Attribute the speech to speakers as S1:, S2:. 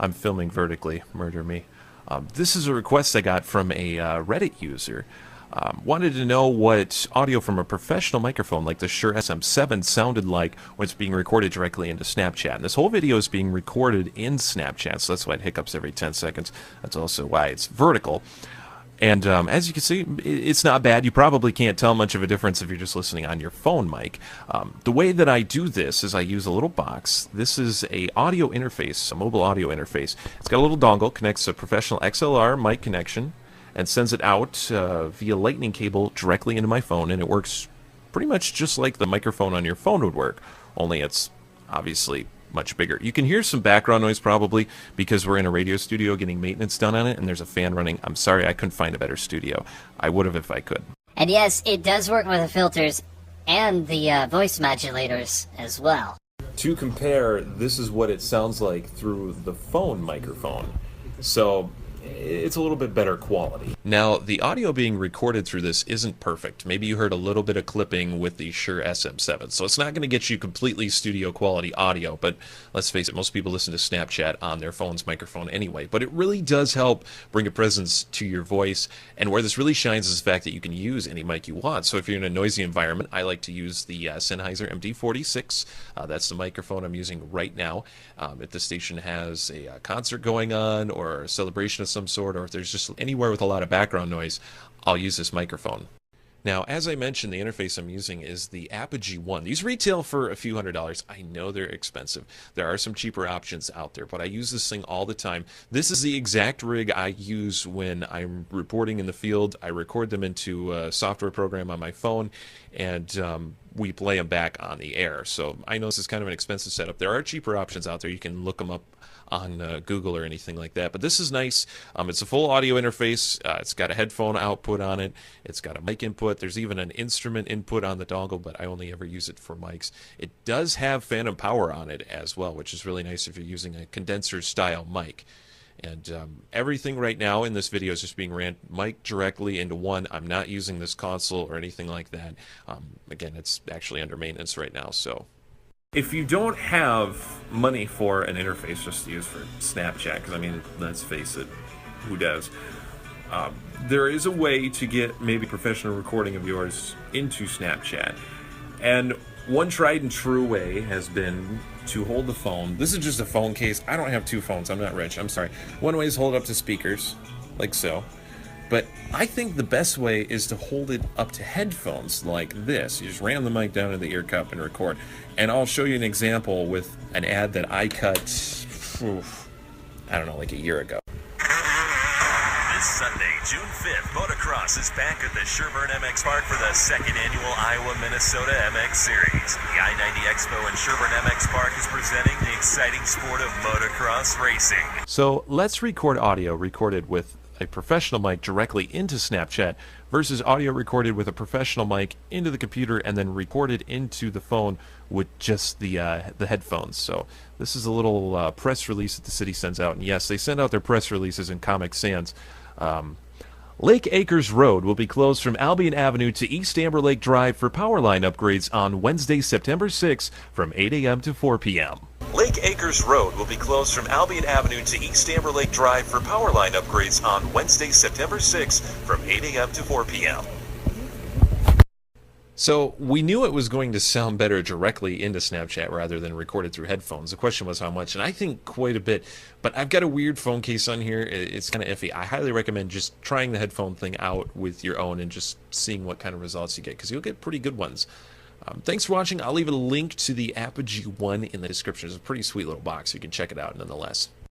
S1: I'm filming vertically. Murder me. This is a request I got from a Reddit user. Wanted to know what audio from a professional microphone like the Shure SM7 sounded like when it's being recorded directly into Snapchat. And this whole video is being recorded in Snapchat, so that's why it hiccups every 10 seconds. That's also why it's vertical. And as you can see, it's not bad. You probably can't tell much of a difference if you're just listening on your phone mic. The way that I do this is I use a little box. This is a audio interface, a mobile audio interface. It's got a little dongle, connects a professional XLR mic connection, and sends it out via lightning cable directly into my phone, and it works pretty much just like the microphone on your phone would work, only it's obviously much bigger. You can hear some background noise probably because we're in a radio studio getting maintenance done on it, and there's a fan running. I'm sorry, I couldn't find a better studio. I would have if I could.
S2: And yes, it does work with the filters and the voice modulators as well.
S1: To compare, this is what it sounds like through the phone microphone. So it's a little bit better quality. Now, the audio being recorded through this isn't perfect. Maybe you heard a little bit of clipping with the Shure SM7, so it's not going to get you completely studio quality audio, but let's face it, most people listen to Snapchat on their phone's microphone anyway. But it really does help bring a presence to your voice, and where this really shines is the fact that you can use any mic you want. So if you're in a noisy environment, I like to use the Sennheiser MD46. That's the microphone I'm using right now. If the station has a concert going on or a celebration of some sort, or if there's just anywhere with a lot of background noise, I'll use this microphone. Now, as I mentioned, the interface I'm using is the Apogee One. These retail for a few $100s. I know they're expensive. There are some cheaper options out there, but I use this thing all the time. This is the exact rig I use when I'm reporting in the field. I record them into a software program on my phone, and we play them back on the air. So I know this is kind of an expensive setup. There are cheaper options out there. You can look them up on Google or anything like that, but this is nice. It's a full audio interface. It's got a headphone output on it. It's got a mic input. There's even an instrument input on the dongle, but I only ever use it for mics. It does have phantom power on it as well, which is really nice if you're using a condenser style mic. And everything right now in this video is just being ran mic directly into one. I'm not using this console or anything like that. Again, it's actually under maintenance right now, so. If you don't have money for an interface just to use for Snapchat, because I mean, let's face it, who does? There is a way to get maybe professional recording of yours into Snapchat. And one tried and true way has been to hold the phone. This is just a phone case. I don't have two phones. I'm not rich. I'm sorry. One way is hold it up to speakers, like so. But I think the best way is to hold it up to headphones like this. You just ram the mic down in the ear cup and record. And I'll show you an example with an ad that I cut, I don't know, like a year ago.
S3: This Sunday, June 5th, Motocross is back at the Sherburne MX Park for the second annual Iowa-Minnesota MX Series. The I-90 Expo in Sherburne MX Park is presenting the exciting sport of motocross racing.
S1: So let's record audio recorded with a professional mic directly into Snapchat versus audio recorded with a professional mic into the computer and then recorded into the phone with just the headphones. So this is a little press release that the city sends out, and yes, they send out their press releases in Comic Sans. Lake Acres Road will be closed from Albion Avenue to East Amber Lake Drive for power line upgrades on Wednesday, September 6th from 8 a.m. to 4 p.m. Lake Acres Road will be closed from Albion Avenue to East Amber Lake Drive for power line upgrades on Wednesday, September 6th from 8 a.m. to 4 p.m. So we knew it was going to sound better directly into Snapchat rather than recorded through headphones. The question was how much, and I think quite a bit. But I've got a weird phone case on here. It's kind of iffy. I highly recommend just trying the headphone thing out with your own and just seeing what kind of results you get, because you'll get pretty good ones. Thanks for watching. I'll leave a link to the Apogee One in the description. It's a pretty sweet little box. You can check it out nonetheless.